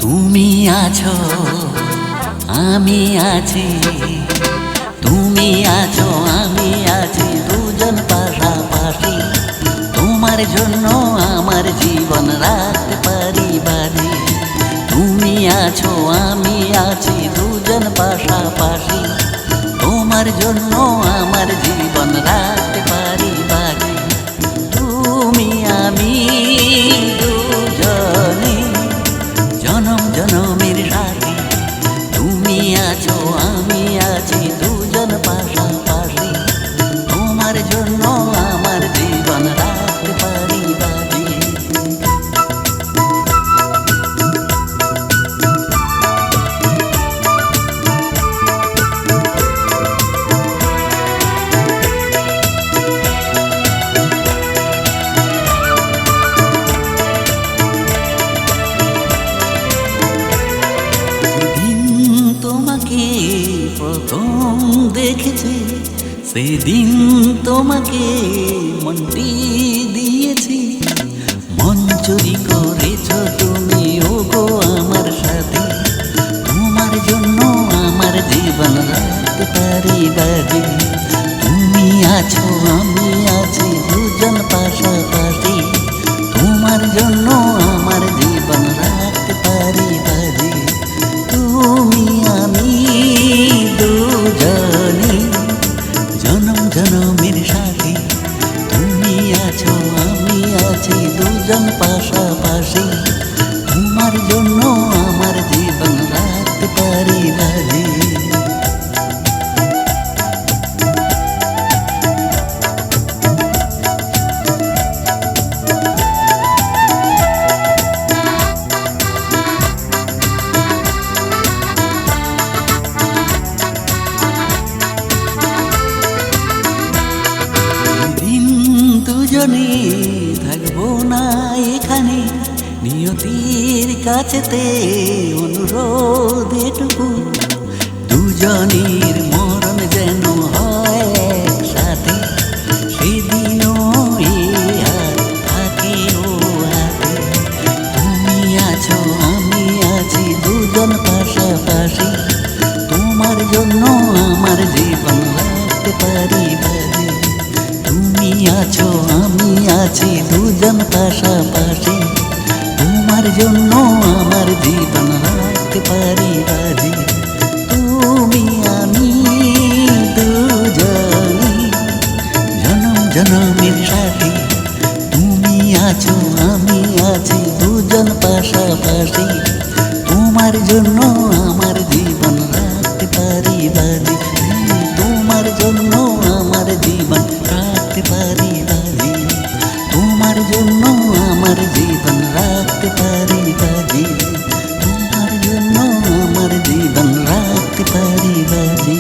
তুমি আছো আমি আছি, তুমি আছো আমি আছি, দুজন পাশাপাশি। তোমার জন্য আমার জীবন রাখতে পারি বাজি। তুমি আছো আমি আছি, দুজন পাশাপাশি। তোমার জন্য আমার জীবন রাখতে পারি বাজি। তুমি আমি দুজনে জনম জনমের সাথী। তুমি আছো আমি আছি, দুজন পাশাপাশি। তোমার জন্য আমার জীবন রাখতে পারি বাজি। তোমাকে প্রথম দেখেছি, সেদিন তোমাকে মনটি দিয়েছি। মন চুরি করেছ তুমি ওগো আমার সাথে। তোমার জন্য আমার জীবন রাখতে পারি বাজি। তুমি আছো আমি আছি, দুজন পাশাপাশি। তোমার জন্য আমার জীবন রাখতে পারি বাজি। তুমি আমি দুজনে জনম জনমের সাথী। তুমি আছো আমি আছি, দুজন পাশাপাশি। তোমার জন্য আমার জীবন রাখতে পারি বাজি। দুজনে থাকবো না এখানে, নিয়তির কাছেতে অনুরোধ এটুকু। দুজনের মরণ যেন হয় একসাথে, সেদিনও এ হাত থাকে ও হাতে। তুমি আছো আমি আছি, দুজন পাশাপাশি। তোমার জন্য আমার জীবন রাখতে পারি বাজি। তুমি আছো আমি আছি, দুজন পাশাপাশি। তোমার জন্য আমার জীবন রাখতে পারি বাজি। তুমি আমি দুজনে জনম জনমের সাথী। তুমি আছো আমি আছি, দুজন পাশাপাশি। তোমার জন্য আমার জীবন রাখতে পারি বাজি। তোমার জন্য আমার জীবন রাখতে পারি বাজি। তোমার জন্য আমার জীবন রাখতে পারি বাজি। তোমার জন্য আমার জীবন রাখতে পারি বাজি।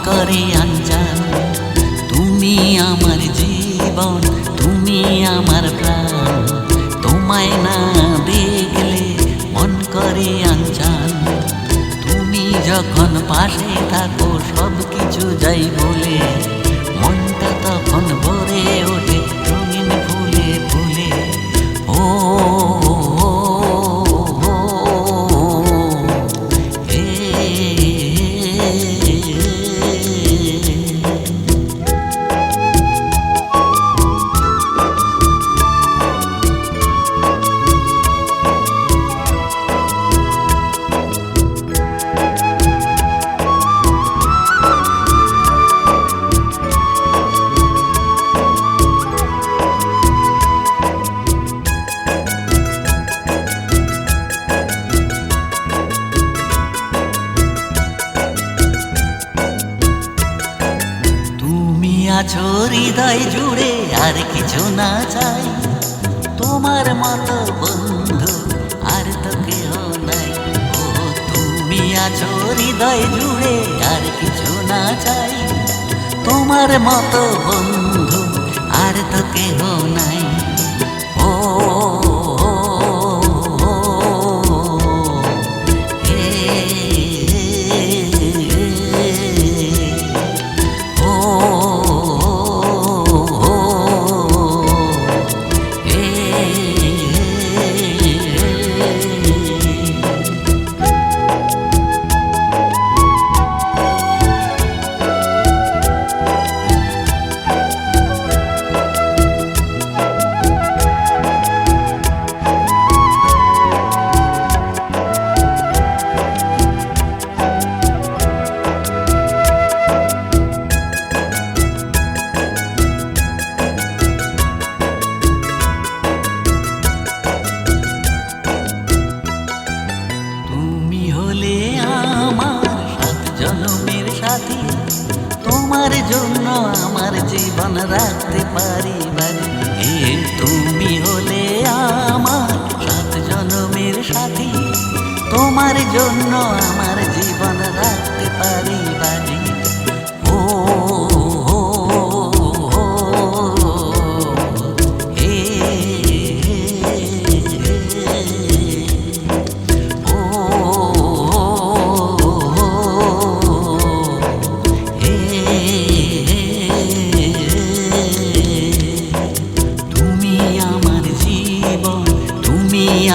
করে আঞ্জান। তুমি আমার জীবন, তুমি আমার প্রাণ, তোমায় না দেখলে মন করে আঞ্জান। তুমি যখন পাশে থাকো সব কিছু যাই বলে, মনটা তখন ভরে ওঠে রঙিন ফুলে ফুলে। ও আছো হৃদয় জুড়ে আর কিছু না চাই, তোমার মতো বন্ধু আর তো কেহ নাই। ও তুমি আছো হৃদয় জুড়ে আর কিছু না চাই, তোমার মতো বন্ধু আর তো কেহ নাই। ও জনমের সাথী, তোমার জন্য আমার জীবন রাখতে পারি বাড়ি। তুমি হলে আমার 7 জনমের সাথী, তোমার জন্য আমার জীবন রাখতে পারি বাড়ি। ও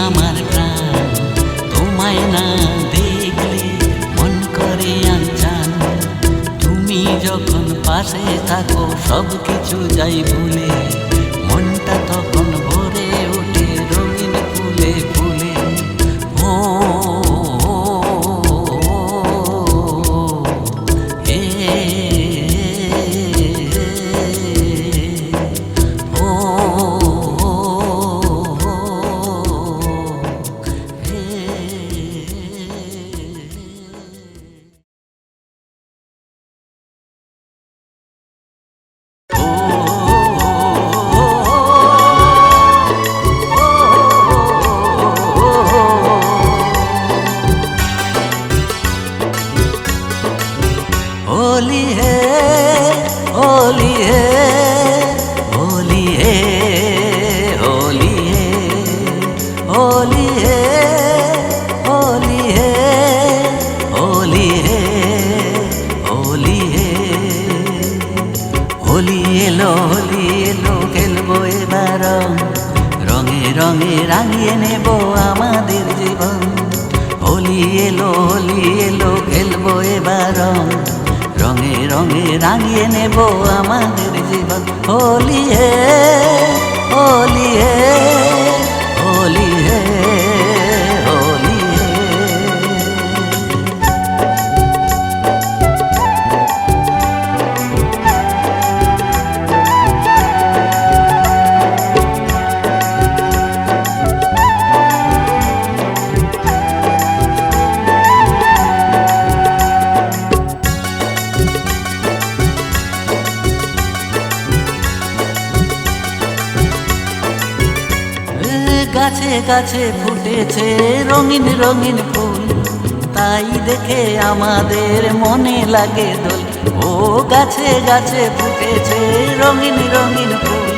আমার প্রাণ, তোমায় না দেখলে মন করে আনচান। তুমি যখন পাশে থাকো সব কিছু যাই ভুলে, মনটা তখন ভরে ওঠে রঙিন ফুলে ফুলে। ও होली है होली है होली है होली है होली है होली है होली है होली है होली एलो खेलबो एबार रंगे रंगे रांगिए नेबो आमादेर जीवन। होली एलो खेलबो एबार रंगे रंगे रांगिए नेबो आमादेर जीवन। होली है होली है होली है होली है। গাছে গাছে ফুটেছে রঙিন রঙিন ফুল, তাই দেখে আমাদের মনে লাগে দোল। ও গাছে গাছে ফুটেছে রঙিন রঙিন ফুল,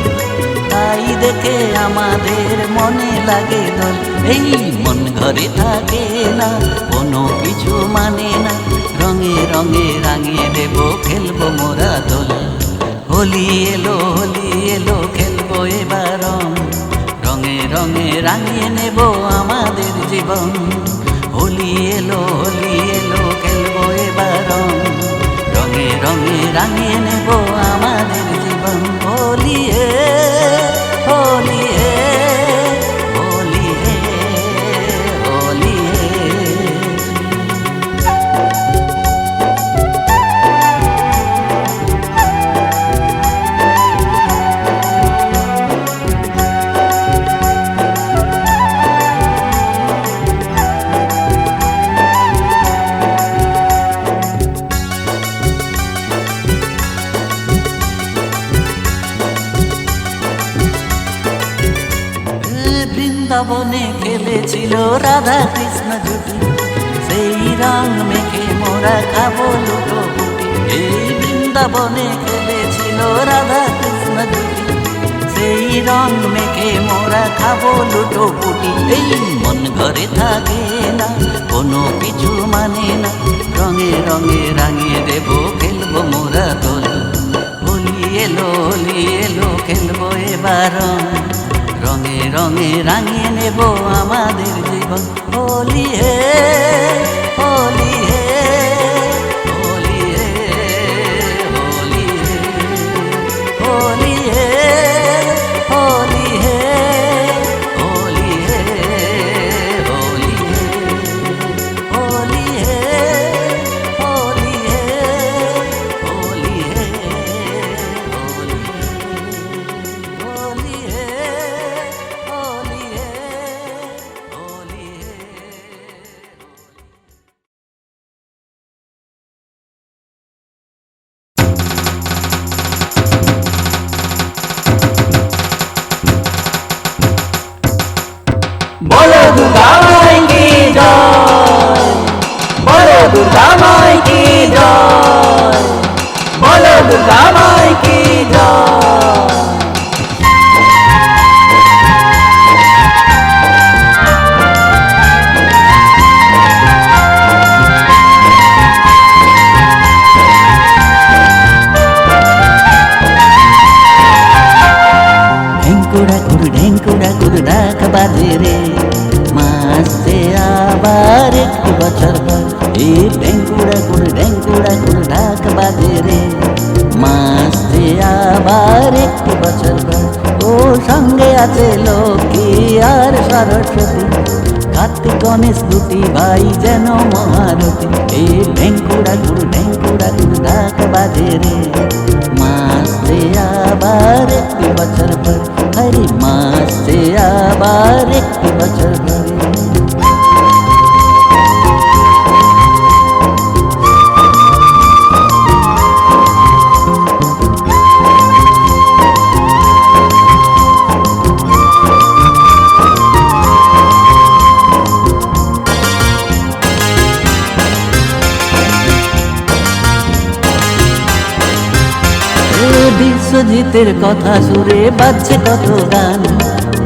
তাই দেখে আমাদের মনে লাগে দোল। এই মন ঘরে থাকে না, কোনো কিছু মানে না, রঙে রঙে রাঙিয়ে দেব খেলবো মোরা দোল। হোলি এলো খেলবো এবার রঙে রঙে রাঙিয়ে নেব আমাদের জীবন। হোলি এলো খেলবো এবার রঙে রঙে রাঙিয়ে নেব আমাদের জীবন। হোলি হোলি হোলি হোলি। বৃন্দাবনে খেলেছিল রাধা কৃষ্ণ জুটি, সেই রং মেখে মোরা খাবো লুটোপুটি। এই বৃন্দাবনে খেলেছিল রাধা কৃষ্ণ জুটি, সেই রং মেখে মোরা খাবো লুটোপুটি। এই মন ঘরে থাকে না, কোনো কিছু মানে না, রঙে রঙে রাঙিয়ে দেবো, খেলবো মোরা দোল। হোলি এলো হোলি এলো, খেলবো এবার রঙে রঙে রাঙিয়ে নেব আমাদের জীবন। হোলি হে হোলি হে হোলি হে হোলি হে হোলি হে হোলি হে হোলি হে হোলি হে হোলি হে হোলি হে হোলি হে হোলি হে হোলি হে হোলি হে। बोलो दुर्गा माई की जय, बोलो दुर्गा माई की जय, बोलो दुर्गा माई की जय। ঢেঙ্কুড়া কুড় ডাক বাজে রে, মাসে আবার একটু বছর পর। এই ঢেঙ্কুড়া কুড় ডাক বাজে রে, মাসে আবার একটু বছর পর। ও সঙ্গে আছে লক্ষ্মী আর সরস্বতী, কার্তিক গণেশ দুটি ভাই যেন মহারতী। এই ঢেঙ্কুড়া কুড় ডাক বাজে রে, মাসে আবার একটু বছর পর। হরি মাসে আবার একটু বছর পরে। বিশ্বজিতের কথা সুরে বাজছে কত গান,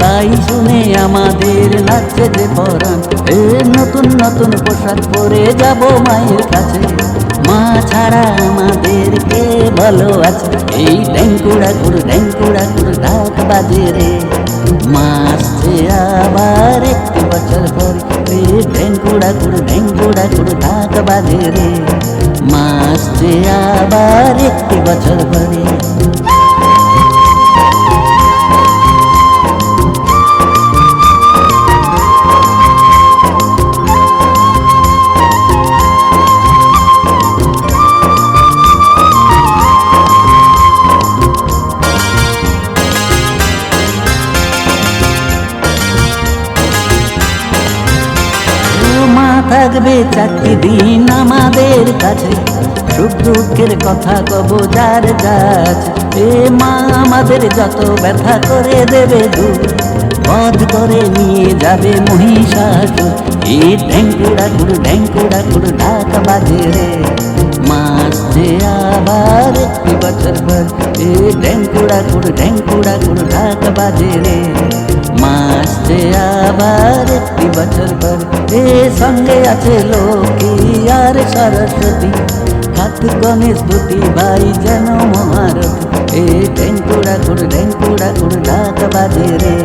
তাই শুনে আমাদের নাচছে যে পরাণ। এ নতুন নতুন পোশাক পরে যাব মায়ের কাছে, মা ছাড়া আমাদের কে ভালো আছে। এই ঢেঙ্কুড়া কুড় ডাক বাজে রে, মাসে আবার একটি বছর পরে। এই ঢেঙ্কুড়া কুড় ডাক বাজে রে, মাসে আবার একটি বছর পরে। থাকবে 4টি দিন আমাদের কাছে, সুখ দুঃখের কথা কব যার যাচ। এ মা আমাদের যত ব্যথা করে দেবে দূর, বধ করে নিয়ে যাবে মহিষাসুর। এই ঢেঙ্কুড়া কুড় ডাক বাজে রে, মাসে আবার একটি বছর পর। এই ঢেঙ্কুড়া কুড় ডাক বাজে রে, মাসে আবার একটি বছর পর। এ সঙ্গে আছে লক্ষ্মী আর সরস্বতী, কার্তিক গণেশ দুটি ভাই যেন মহারথী। এ ঢেঙ্কুড়া কুড় ডাক বাজে রে,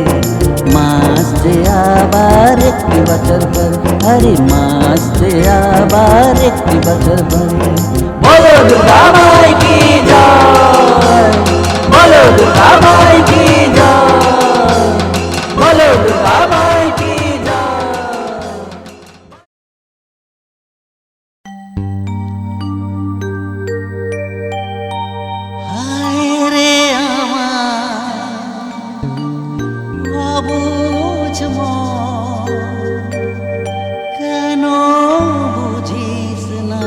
মাসে আবার একটি বছর পর। হরে মাসে আবার একটি বছর পর। बोलो दुर्गा माई की जय, बोलो दुर्गा माई की जय, बोलो दुर्गा माई की जय। হায় রে আমার অবুঝ মন, কেন বুঝিস না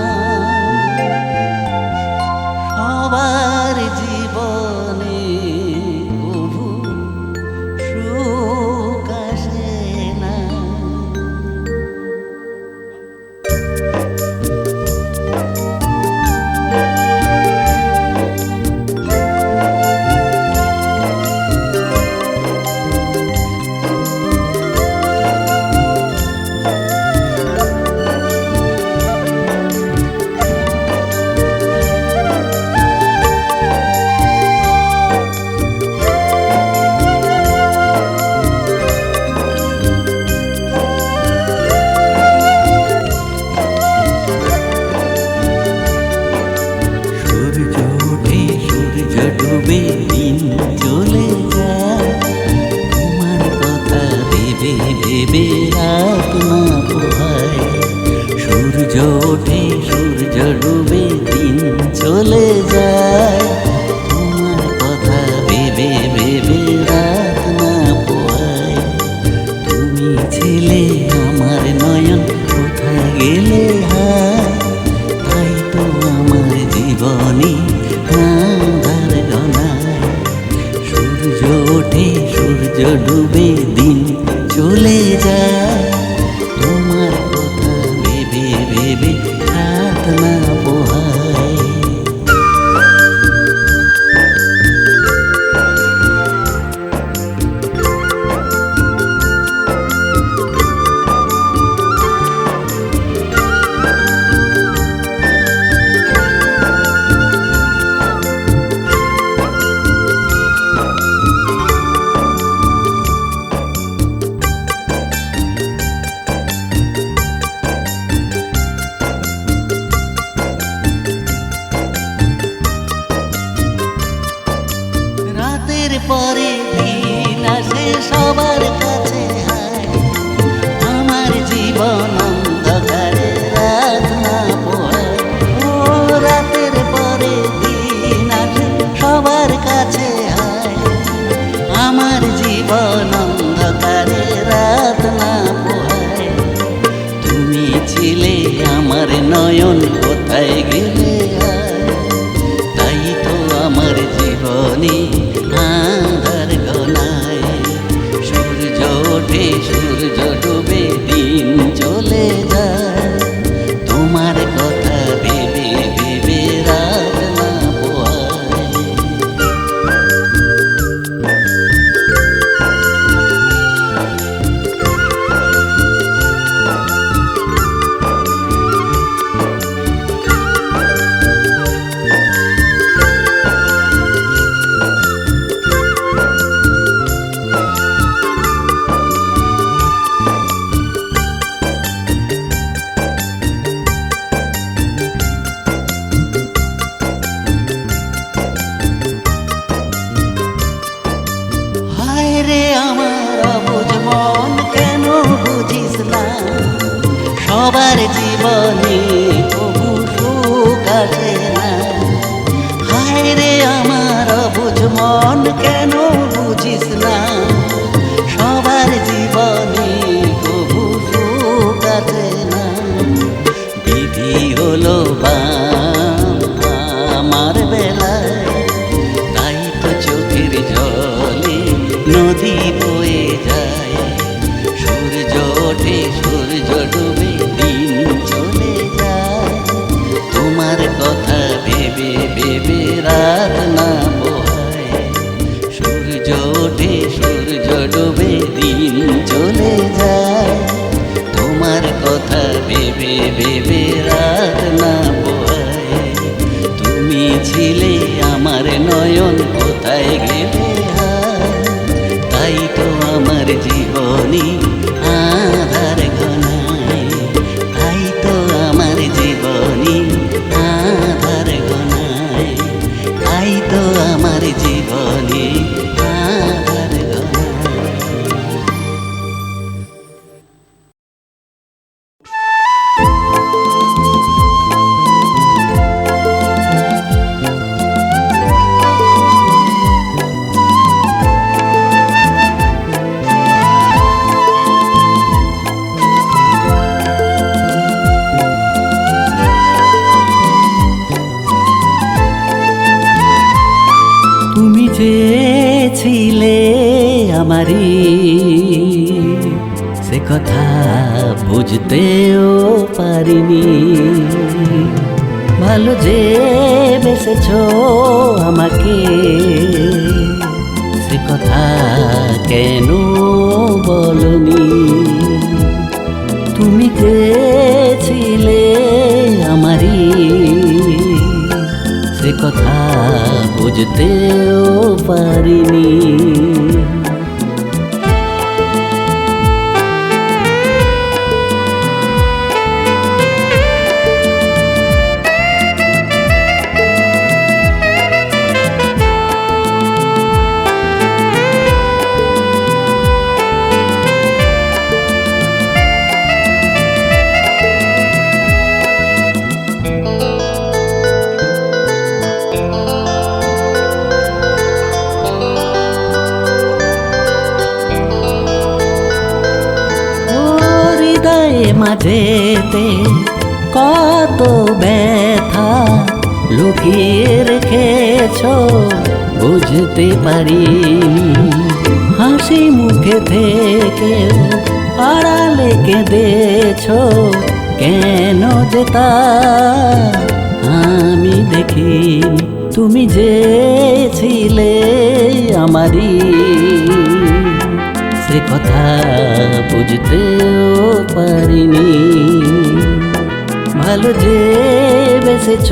ওঠে সূর্য ডুবে দিন চলে যায়, তোমার কথা ভেবে ভেবে রাত না পোহায়। তুমি ছিলে আমার নয়ন, কোথায় গেলে হায়? তাই তো আমার জীবনে আঁধার গনায়। সূর্য ওঠে সূর্য ডুবে দিন চলে যায়, তোমার কথা ভেবে ভেবে রাত না পোহায়। রাতের পরে দিন আসে সবার কাছে হায়, আমার জীবন অন্ধকারে রাত না পোহায়। ও রাতের পরে দিন আসে সবার কাছে হায়, আমার জীবন অন্ধকারে রাত না পোহায়। তুমি ছিলে আমার নয়ন, কোথায় গেলে হায়? তাই তো আমার জীবনে আঁধার গনায়। সূর্য ওঠে সূর্য ডুবে দিন চলে যায়, তোমার কথা ভেবে ভেবে রাত না পোহায়। হায় রে আমার অবুঝ মন, কেন বুঝিস না? সবার জীবনে তবু সুখ আসে না। হায় রে আমার অবুঝ মন, কেন বুঝিস না? সবার জীবনে তবু সুখ আসে না। বিধি হলো বাম আমার বেলায়, তাই তো চোখের জলে নদী বয়ে যায়। সূর্য ওঠে সূর্য ডুবে দিন চলে যায়, তোমার কথা ভেবে ভেবে রাত না পোহায়। সূর্য ওঠে সূর্য ডুবে দিন চলে যায়, তোমার কথা ভেবে ভেবে রাত না পোহায়। তুমি ছিলে আমার নয়ন, কোথায় গেলে হায়? তাই তো আমার জীবনে আঁধার গনায়। তাই তো আমার জীবনে আঁধার গনায়। তাই তো আমার জীবনে আঁধার গনায়। তুমি চেয়েছিলে আমারই, সে কথা বুঝতেও পারিনি। ভালো যে বেসেছ আমাকে, সে কথা কেন বলনি? তুমি চেয়েছিলে আমারই, সে কথা বুঝতেও পারিনি। মাঝেতে কত ব্যথা লুকিয়ে রেখেছ বুঝতে পারিনি। হাসি মুখে থেকে আড়ালে কেঁদেছ কেন যে তা আমি দেখিনি। তুমি যে ছিলে আমারই সে কথা বুঝতেও পারিনি। ভালো যে বেসেছ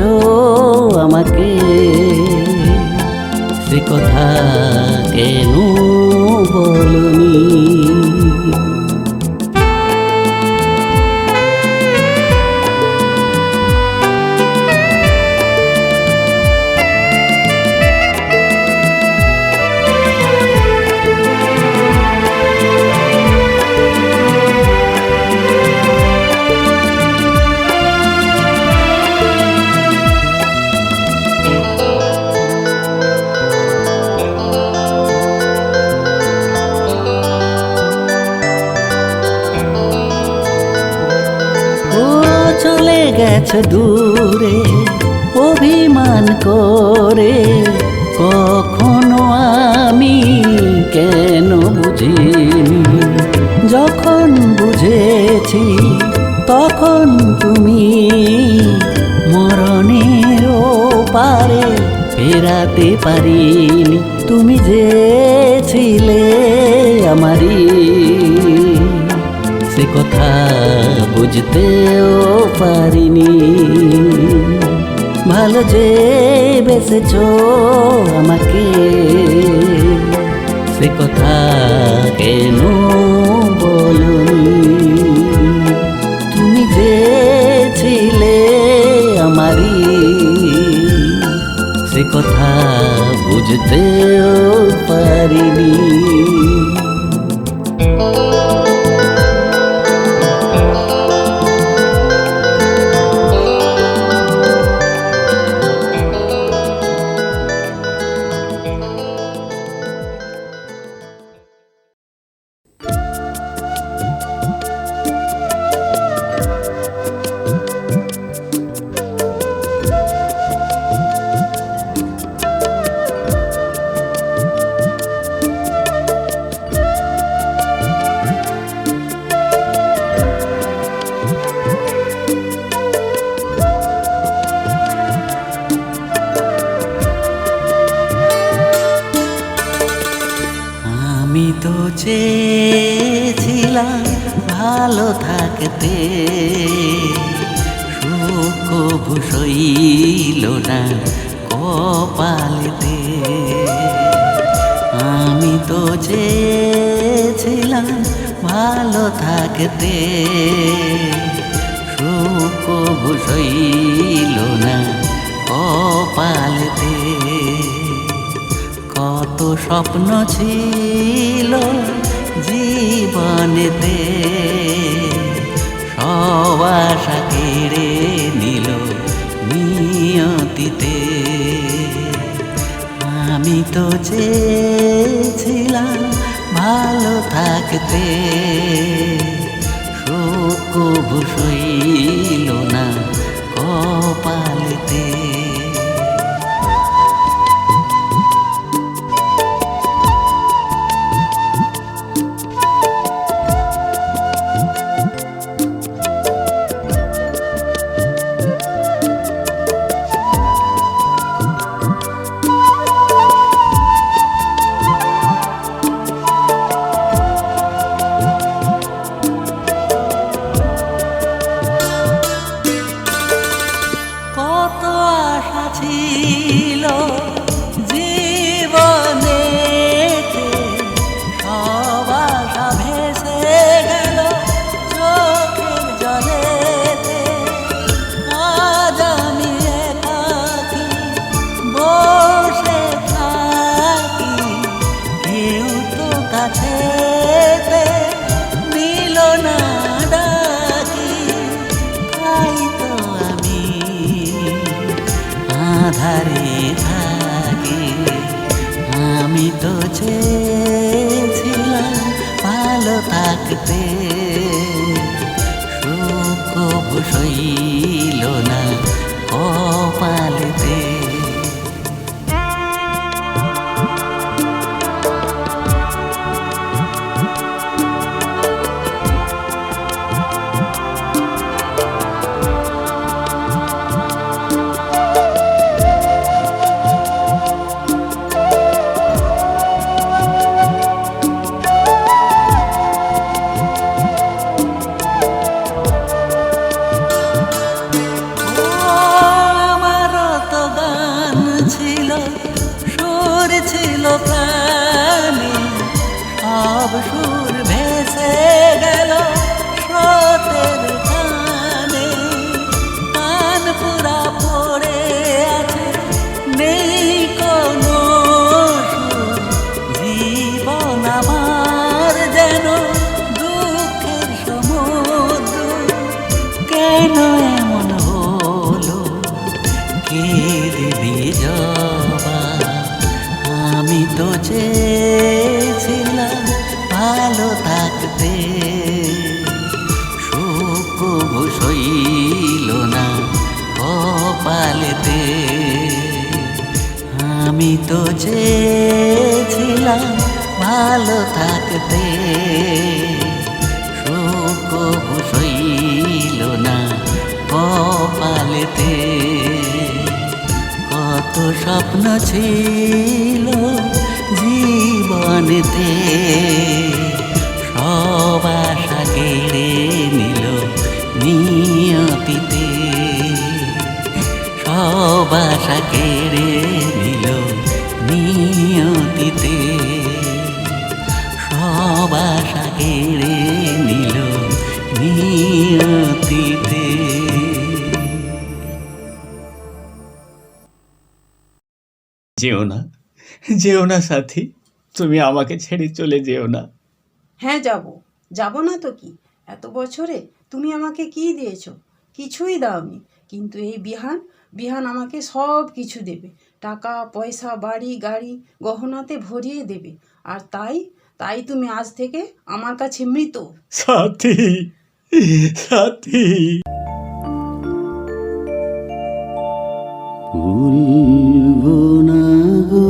আমাকে সে কথা কেন বলনি। চলে গেছে দূরে অভিমান করে, কখনো আমি কেন বুঝিনি। যখন বুঝেছি তখন তুমি মরণের পারে ফেরাতে পারিনি। তুমি যে ছিলে আমারই সে কথা বুঝতেও পারিনি। ভালো যে বেসেছ আমাকে সে কথা কেন বলনি। তুমি যে ছিলে আমারই সে কথা বুঝতেও পারিনি। আমি তো চেয়েছিলাম ভালো থাকতে, সুখ ভূষইল না কপালেতে। আমি তো চেয়েছিলাম ভালো থাকতে, সুখ ভূষইল না কপালেতে। কত স্বপ্ন ছিল জীবনেতে, সব আশা কেড়ে নিল নিয়তিতে। আমি তো চেয়েছিলাম ভালো থাকতে, সুখ ভূষইল না কপালেতে। আধারে থাকি। আমি তো চেয়েছিলাম ভালো থাকতে, সইল না কপালেতে। প্রাণে সব সুর ভেসে গেল স্রোতের টানে, কান পুরা পড়ে আছে নেই কোনো সুর, জীবন আমার যেন দুঃখের সমুদ্র। কেন এমন হলো, কে দেবে জবাব? আমি তো চেয়েছিলাম ভালো থাকতে, সুখ সইল না কপালেতে। আমি তো চেয়েছিলাম ভালো থাকতে, সুখ সইল না কপালেতে। কত স্বপ্ন ছিল জীবনেতে, সব আশা কেড়ে নিল নিয়তিতে, সব আশা কেড়ে নিল নিয়তিতে, সব আশা কেড়ে নিল নিয়তিতে। যেও না সাথী, তুমি আমাকে ছেড়ে চলে যেও না। হ্যাঁ যাব না তো কি। এত বছরে তুমি আমাকে কি দিয়েছো? কিছুই দাওনি। কিন্তু এই বিহান আমাকে সব কিছু দেবে, টাকা পয়সা বাড়ি গাড়ি গহনাতে ভরিয়ে দেবে। আর তাই তুমি আজ থেকে আমার কাছে মৃত। সাথী সাথী। ভুলবো না গো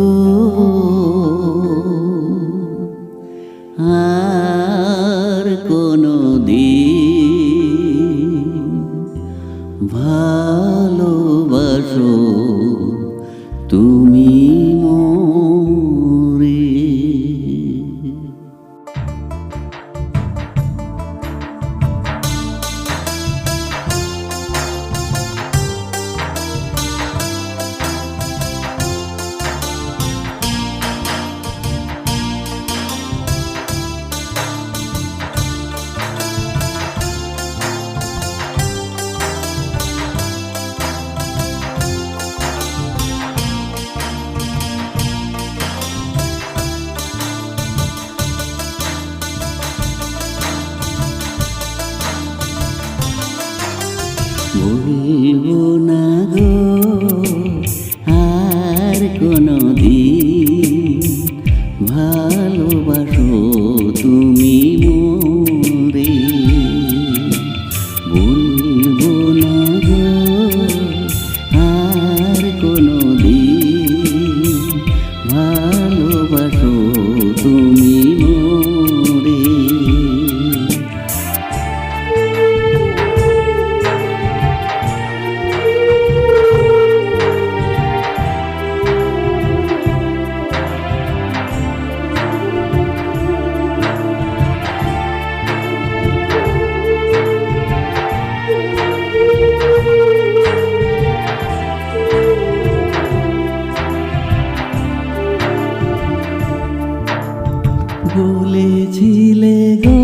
আর কোনো দিন, ভালোবাসো তুমি মোরে। ভুলবো না গো আর কোনো দিন, ভালোবাসো তুমি মোরে। ভুলবো না গো আর কোনো দিন, ভালোবাসো তুমি মোরে। বলেছিলে গো